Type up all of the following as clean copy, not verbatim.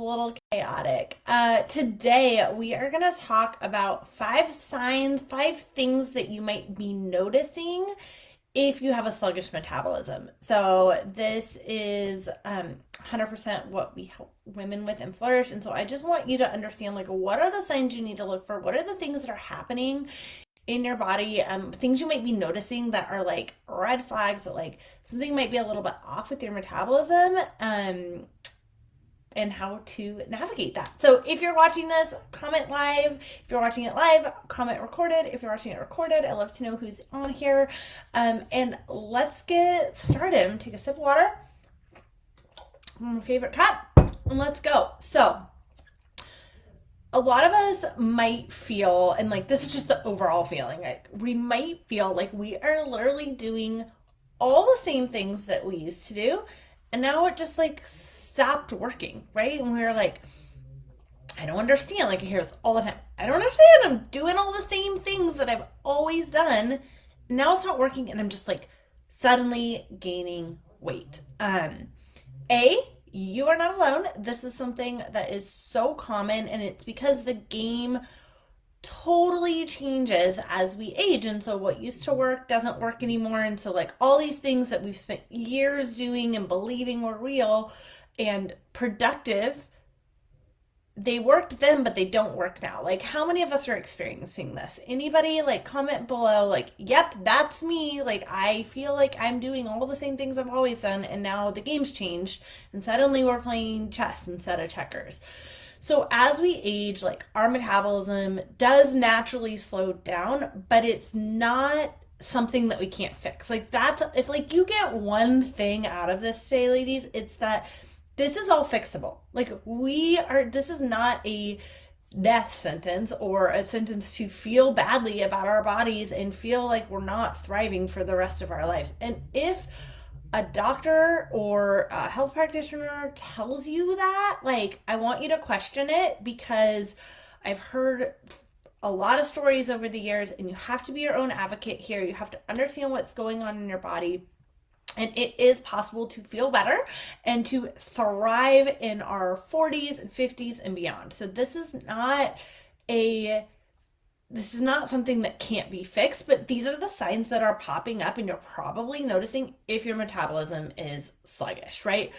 little chaotic. Today, we are going to talk about 5 signs, 5 things that you might be noticing if you have a sluggish metabolism. So, this is 100% what we help women with and Flourish. And so, I just want you to understand like, what are the signs you need to look for? What are the things that are happening in your body, things you might be noticing that are like red flags that like something might be a little bit off with your metabolism, and how to navigate that. So if you're watching this, comment live. If you're watching it live, comment recorded. If you're watching it recorded, I love to know who's on here. And let's get started. Take a sip of water, my favorite cup, and let's go. So a lot of us might feel, and like this is just the overall feeling, like we might feel like we are literally doing all the same things that we used to do, and now it just like stopped working, right? And we're like, I don't understand. Like I hear this all the time. I don't understand. I'm doing all the same things that I've always done. Now it's not working, and I'm just like suddenly gaining weight. You are not alone. This is something that is so common, and it's because the game totally changes as we age. And so what used to work doesn't work anymore. And so like all these things that we've spent years doing and believing were real and productive, they worked then, but they don't work now. Like how many of us are experiencing this? Anybody? Like comment below, like, yep, that's me. Like I feel like I'm doing all the same things I've always done, and now the game's changed and suddenly we're playing chess instead of checkers. So as we age, like our metabolism does naturally slow down, but it's not something that we can't fix. Like that's, if like you get one thing out of this today, ladies, it's that this is all fixable. Like this is not a death sentence or a sentence to feel badly about our bodies and feel like we're not thriving for the rest of our lives. And if a doctor or a health practitioner tells you that, like, I want you to question it, because I've heard a lot of stories over the years, and you have to be your own advocate here. You have to understand what's going on in your body. And it is possible to feel better and to thrive in our 40s and 50s and beyond. So this is not something that can't be fixed, but these are the signs that are popping up and you're probably noticing if your metabolism is sluggish, right?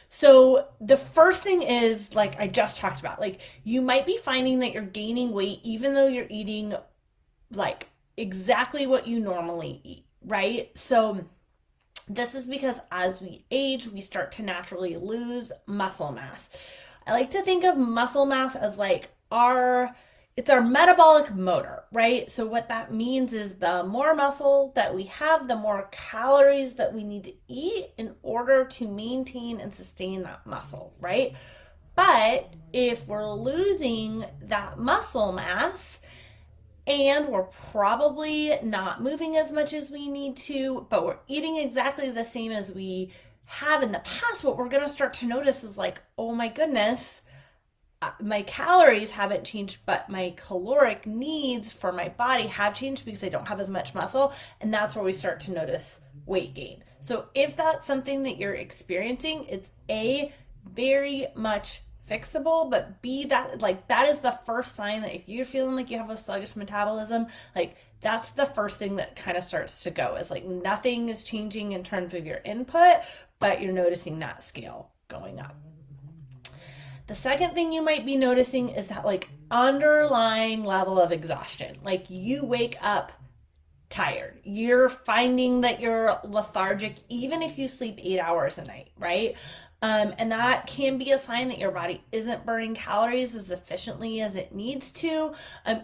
So the first thing is, like I just talked about, like you might be finding that you're gaining weight even though you're eating like exactly what you normally eat, right? So this is because as we age, we start to naturally lose muscle mass. I like to think of muscle mass as like it's our metabolic motor, right? So what that means is the more muscle that we have, the more calories that we need to eat in order to maintain and sustain that muscle, right? But if we're losing that muscle mass, and we're probably not moving as much as we need to, but we're eating exactly the same as we have in the past, what we're going to start to notice is like, oh my goodness, my calories haven't changed, but my caloric needs for my body have changed because I don't have as much muscle. And that's where we start to notice weight gain. So if that's something that you're experiencing, it's very much fixable, but that is the first sign that if you're feeling like you have a sluggish metabolism, like that's the first thing that kind of starts to go, is like nothing is changing in terms of your input, but you're noticing that scale going up. The second thing you might be noticing is that like underlying level of exhaustion. Like you wake up tired. You're finding that you're lethargic even if you sleep 8 hours a night, right? And that can be a sign that your body isn't burning calories as efficiently as it needs to.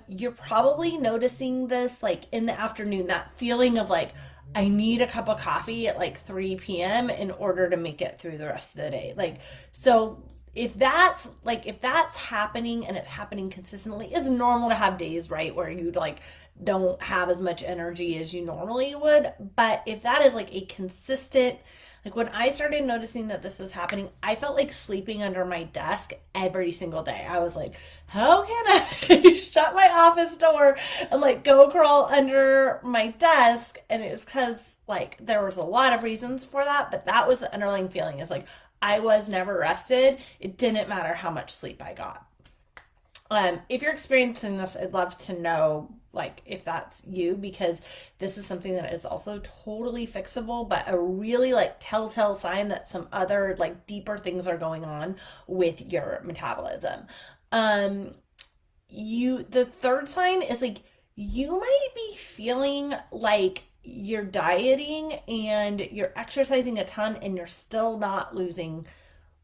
You're probably noticing this like in the afternoon, that feeling of like, I need a cup of coffee at like 3 p.m. in order to make it through the rest of the day. Like, so if that's happening and it's happening consistently, it's normal to have days, right, where you like don't have as much energy as you normally would. But if that is like a consistent, like when I started noticing that this was happening, I felt like sleeping under my desk every single day. I was like, how can I shut my office door and like go crawl under my desk? And it was because like there was a lot of reasons for that, but that was the underlying feeling, is like I was never rested. It didn't matter how much sleep I got. If you're experiencing this, I'd love to know like if that's you, because this is something that is also totally fixable, but a really like telltale sign that some other like deeper things are going on with your metabolism. Um, the third sign is like you might be feeling like you're dieting and you're exercising a ton and you're still not losing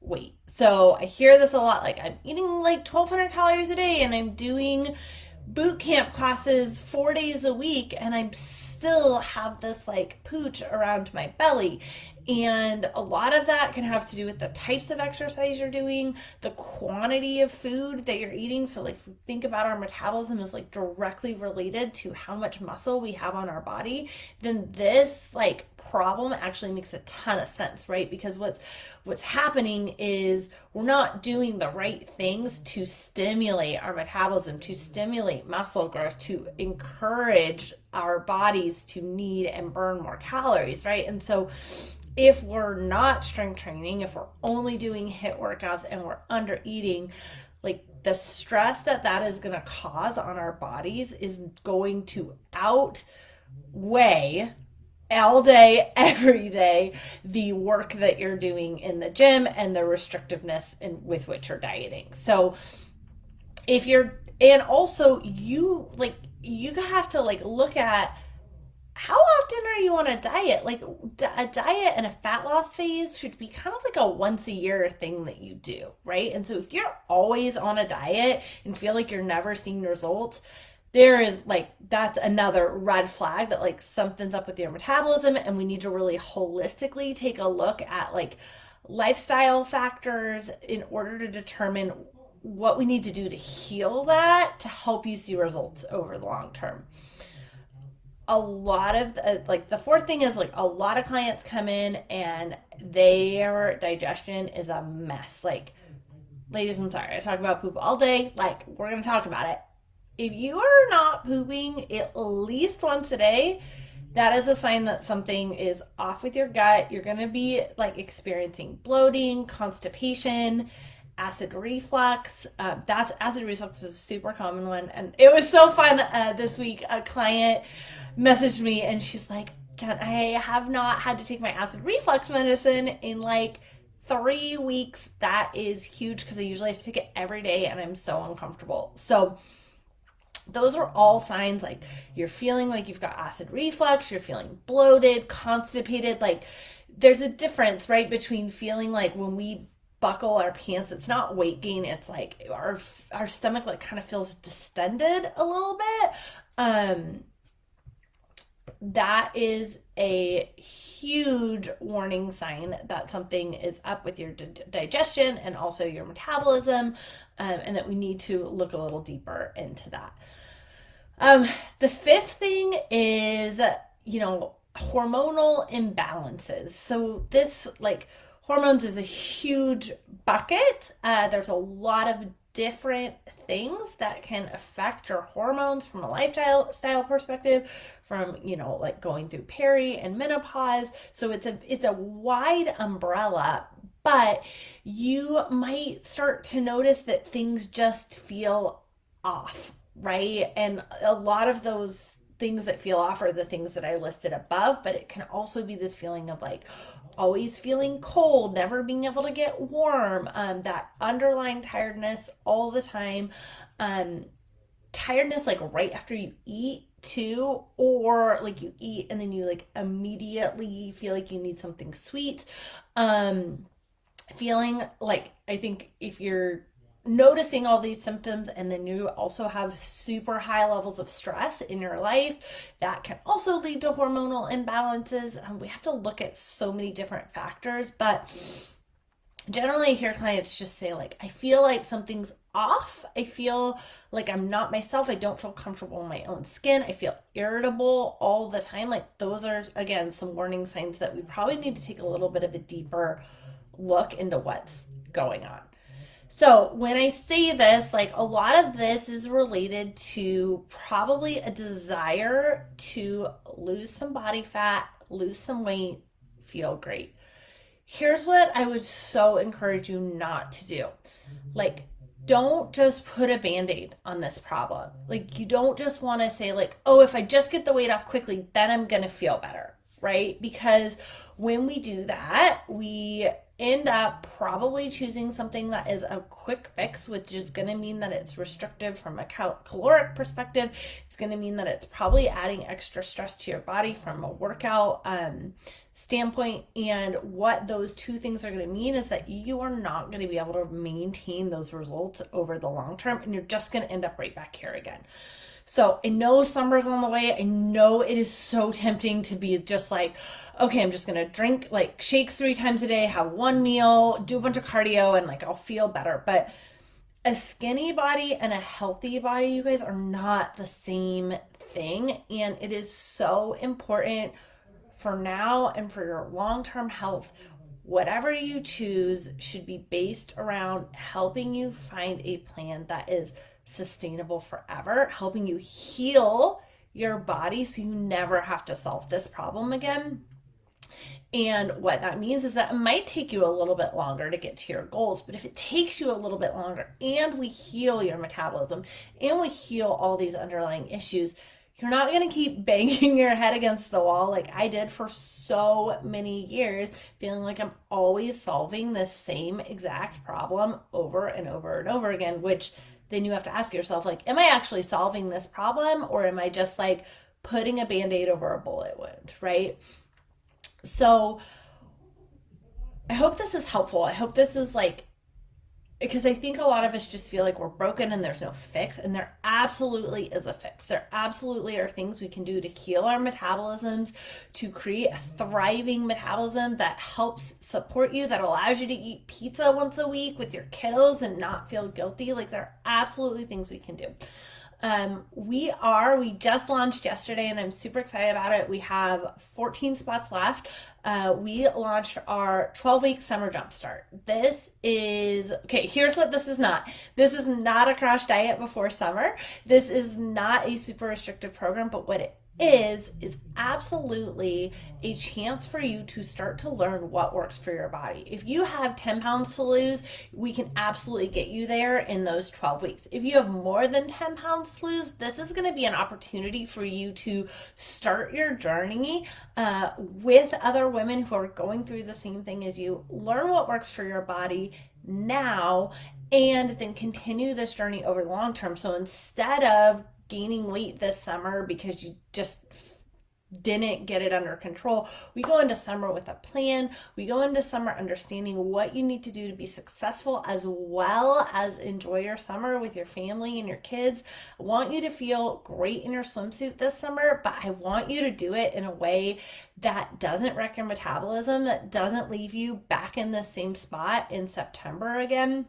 weight. So I hear this a lot, like I'm eating like 1,200 calories a day and I'm doing boot camp classes 4 days a week and I'm still have this like pooch around my belly. And a lot of that can have to do with the types of exercise you're doing, the quantity of food that you're eating. So like think about our metabolism is like directly related to how much muscle we have on our body, then this like problem actually makes a ton of sense, right? Because what's happening is we're not doing the right things to stimulate our metabolism, to stimulate muscle growth, to encourage our bodies to need and burn more calories, right? And so if we're not strength training, if we're only doing HIIT workouts and we're under eating, like the stress that is going to cause on our bodies is going to outweigh all day, every day, the work that you're doing in the gym and the restrictiveness with which you're dieting. So if you're, and also you like, you have to like look at how often are you on a diet? Like a diet and a fat loss phase should be kind of like a once a year thing that you do, right? And so if you're always on a diet and feel like you're never seeing results, there is like, that's another red flag that like something's up with your metabolism and we need to really holistically take a look at like lifestyle factors in order to determine what we need to do to heal that to help you see results over the long term. A lot of like the fourth thing is like a lot of clients come in and their digestion is a mess. Like, ladies, I'm sorry, I talk about poop all day. Like, we're gonna talk about it. If you are not pooping at least once a day, that is a sign that something is off with your gut. You're gonna be like experiencing bloating, constipation, acid reflux. That's acid reflux is a super common one, and it was so fun. This week, a client messaged me and she's like, Jen, I have not had to take my acid reflux medicine in like 3 weeks. That is huge because I usually have to take it every day and I'm so uncomfortable. So those are all signs like you're feeling like you've got acid reflux, you're feeling bloated, constipated. Like there's a difference, right, between feeling like when we buckle our pants, it's not weight gain, it's like our stomach like kind of feels distended a little bit. That is a huge warning sign that something is up with your digestion and also your metabolism, and that we need to look a little deeper into that. The fifth thing is, hormonal imbalances. So this, like, hormones is a huge bucket. There's a lot of different things that can affect your hormones from a lifestyle perspective, from like going through peri and menopause. So it's a wide umbrella, but you might start to notice that things just feel off, right? And a lot of those things that feel off are the things that I listed above, but it can also be this feeling of like always feeling cold, never being able to get warm, that underlying tiredness all the time, tiredness like right after you eat too, or like you eat and then you like immediately feel like you need something sweet, feeling like, I think if you're noticing all these symptoms and then you also have super high levels of stress in your life, that can also lead to hormonal imbalances. We have to look at so many different factors, but generally I hear clients just say like, I feel like something's off. I feel like I'm not myself. I don't feel comfortable in my own skin. I feel irritable all the time. Like those are, again, some warning signs that we probably need to take a little bit of a deeper look into what's going on. So when I say this, like a lot of this is related to probably a desire to lose some body fat, lose some weight, feel great. Here's what I would so encourage you not to do. Like, don't just put a band-aid on this problem. Like, you don't just want to say, like, oh, if I just get the weight off quickly, then I'm going to feel better, right? Because when we do that, we end up probably choosing something that is a quick fix, which is going to mean that it's restrictive from a caloric perspective. It's going to mean that it's probably adding extra stress to your body from a workout standpoint. And what those two things are going to mean is that you are not going to be able to maintain those results over the long term, and you're just going to end up right back here again. So I know summer's on the way. I know it is so tempting to be just like, okay, I'm just gonna drink like shakes 3 times a day, have one meal, do a bunch of cardio, and like I'll feel better. But a skinny body and a healthy body, you guys, are not the same thing. And it is so important for now and for your long-term health. Whatever you choose should be based around helping you find a plan that is sustainable forever, helping you heal your body so you never have to solve this problem again. And what that means is that it might take you a little bit longer to get to your goals, but if it takes you a little bit longer and we heal your metabolism and we heal all these underlying issues, you're not going to keep banging your head against the wall like I did for so many years, feeling like I'm always solving the same exact problem over and over and over again, which then you have to ask yourself, like, am I actually solving this problem, or am I just like putting a band-aid over a bullet wound, right? So I hope this is helpful. I hope this is like, because I think a lot of us just feel like we're broken and there's no fix, and there absolutely is a fix. There absolutely are things we can do to heal our metabolisms, to create a thriving metabolism that helps support you, that allows you to eat pizza once a week with your kiddos and not feel guilty. Like, there are absolutely things we can do. We just launched yesterday and I'm super excited about it. We have 14 spots left. We launched our 12-week summer jumpstart. This is, okay, here's what this is not. This is not a crash diet before summer. This is not a super restrictive program, but what it is absolutely a chance for you to start to learn what works for your body. If you have 10 pounds to lose, we can absolutely get you there in those 12 weeks. If you have more than 10 pounds to lose, this is going to be an opportunity for you to start your journey with other women who are going through the same thing as you. Learn what works for your body now, and then continue this journey over the long term. So instead of gaining weight this summer because you just didn't get it under control, we go into summer with a plan. We go into summer understanding what you need to do to be successful, as well as enjoy your summer with your family and your kids. I want you to feel great in your swimsuit this summer, but I want you to do it in a way that doesn't wreck your metabolism, that doesn't leave you back in the same spot in September again,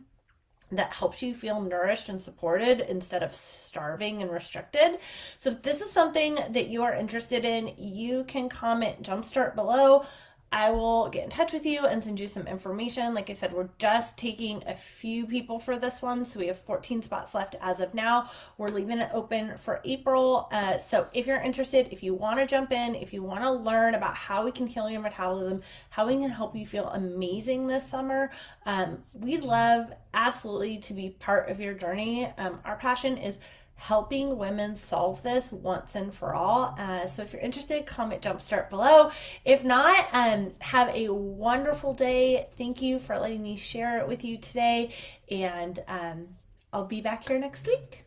that helps you feel nourished and supported instead of starving and restricted. So if this is something that you are interested in, you can comment Jumpstart below. I will get in touch with you and send you some information. Like I said, we're just taking a few people for this one. So we have 14 spots left as of now. We're leaving it open for April. So if you're interested, if you want to jump in, if you want to learn about how we can heal your metabolism, how we can help you feel amazing this summer, we'd love absolutely to be part of your journey. Our passion is helping women solve this once and for all. So if you're interested, comment Jumpstart below. If not, have a wonderful day. Thank you for letting me share it with you today, and I'll be back here next week.